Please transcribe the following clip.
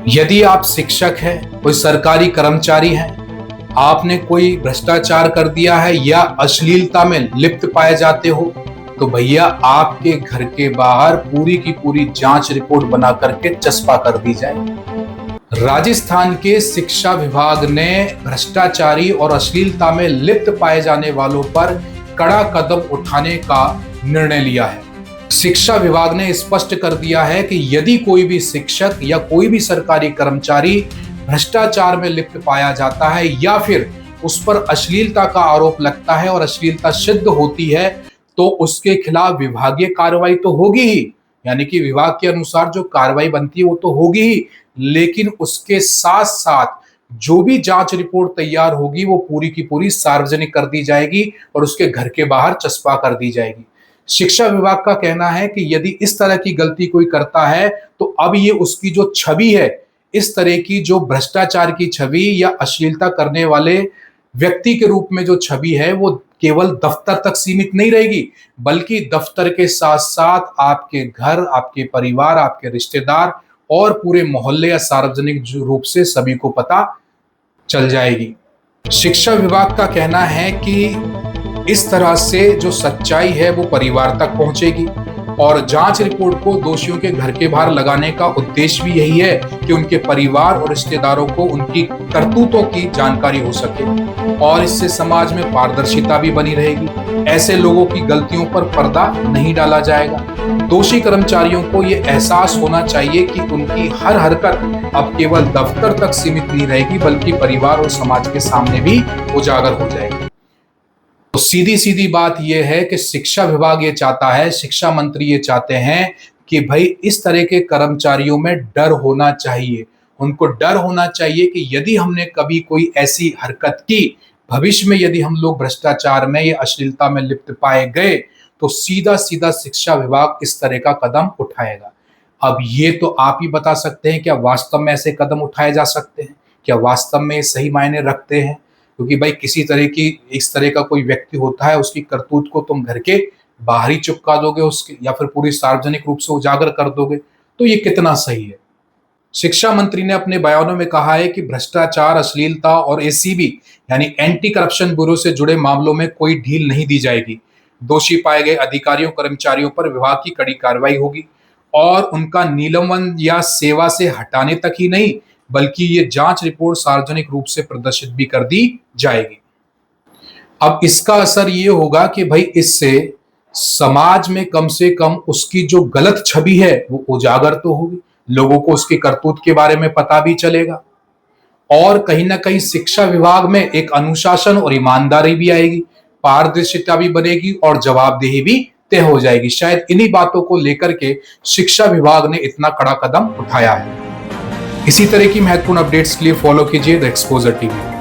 यदि आप शिक्षक हैं, कोई सरकारी कर्मचारी हैं, आपने कोई भ्रष्टाचार कर दिया है या अश्लीलता में लिप्त पाए जाते हो, तो भैया आपके घर के बाहर पूरी की पूरी जांच रिपोर्ट बना करके चस्पा कर दी जाए। राजस्थान के शिक्षा विभाग ने भ्रष्टाचारी और अश्लीलता में लिप्त पाए जाने वालों पर कड़ा कदम उठाने का निर्णय लिया है। शिक्षा विभाग ने स्पष्ट कर दिया है कि यदि कोई भी शिक्षक या कोई भी सरकारी कर्मचारी भ्रष्टाचार में लिप्त पाया जाता है या फिर उस पर अश्लीलता का आरोप लगता है और अश्लीलता सिद्ध होती है, तो उसके खिलाफ विभागीय कार्रवाई तो होगी ही, यानी कि विभाग के अनुसार जो कार्रवाई बनती है वो तो होगी ही, लेकिन उसके साथ साथ जो भी जांच रिपोर्ट तैयार होगी वो पूरी की पूरी सार्वजनिक कर दी जाएगी और उसके घर के बाहर चस्पा कर दी जाएगी। शिक्षा विभाग का कहना है कि यदि इस तरह की गलती कोई करता है तो अब ये उसकी जो छवि है, इस तरह की जो भ्रष्टाचार की छवि या अश्लीलता करने वाले व्यक्ति के रूप में जो छवि है वो केवल दफ्तर तक सीमित नहीं रहेगी, बल्कि दफ्तर के साथ साथ आपके घर, आपके परिवार, आपके रिश्तेदार और पूरे मोहल्ले या सार्वजनिक रूप से सभी को पता चल जाएगी। शिक्षा विभाग का कहना है कि इस तरह से जो सच्चाई है वो परिवार तक पहुंचेगी और जांच रिपोर्ट को दोषियों के घर के बाहर लगाने का उद्देश्य भी यही है कि उनके परिवार और रिश्तेदारों को उनकी करतूतों की जानकारी हो सके और इससे समाज में पारदर्शिता भी बनी रहेगी। ऐसे लोगों की गलतियों पर पर्दा नहीं डाला जाएगा। दोषी कर्मचारियों को ये एहसास होना चाहिए कि उनकी हर हरकत अब केवल दफ्तर तक सीमित नहीं रहेगी, बल्कि परिवार और समाज के सामने भी उजागर हो जाएगी। तो सीधी सीधी बात यह है कि शिक्षा विभाग ये चाहता है, शिक्षा मंत्री ये चाहते हैं कि भाई इस तरह के कर्मचारियों में डर होना चाहिए। उनको डर होना चाहिए कि यदि हमने कभी कोई ऐसी हरकत की, भविष्य में यदि हम लोग भ्रष्टाचार में या अश्लीलता में लिप्त पाए गए, तो सीधा सीधा शिक्षा विभाग इस तरह का कदम उठाएगा। अब ये तो आप ही बता सकते हैं, क्या वास्तव में ऐसे कदम उठाए जा सकते हैं? क्या वास्तव में सही मायने रखते हैं? क्योंकि भाई किसी तरह की इस तरह का कोई व्यक्ति होता है, उसकी करतूत को तुम घर के बाहर ही चिपका दोगे उसके, या फिर पूरी सार्वजनिक रूप से उजागर कर दोगे, तो ये कितना सही है? शिक्षा मंत्री ने अपने बयानों में कहा है कि भ्रष्टाचार, अश्लीलता और एसीबी यानी एंटी करप्शन ब्यूरो से जुड़े मामलों में कोई ढील नहीं दी जाएगी। दोषी पाए गए अधिकारियों कर्मचारियों पर विभाग की कड़ी कार्रवाई होगी और उनका निलंबन या सेवा से हटाने तक ही नहीं, बल्कि ये जांच रिपोर्ट सार्वजनिक रूप से प्रदर्शित भी कर दी जाएगी। अब इसका असर ये होगा कि भाई इससे समाज में कम से कम उसकी जो गलत छवि है वो उजागर तो होगी, लोगों को उसकी करतूत के बारे में पता भी चलेगा और कहीं ना कहीं शिक्षा विभाग में एक अनुशासन और ईमानदारी भी आएगी, पारदर्शिता भी बनेगी और जवाबदेही भी तय हो जाएगी। शायद इन्हीं बातों को लेकर के शिक्षा विभाग ने इतना कड़ा कदम उठाया है। इसी तरह की महत्वपूर्ण अपडेट्स के लिए फॉलो कीजिए द एक्सपोजर टीवी।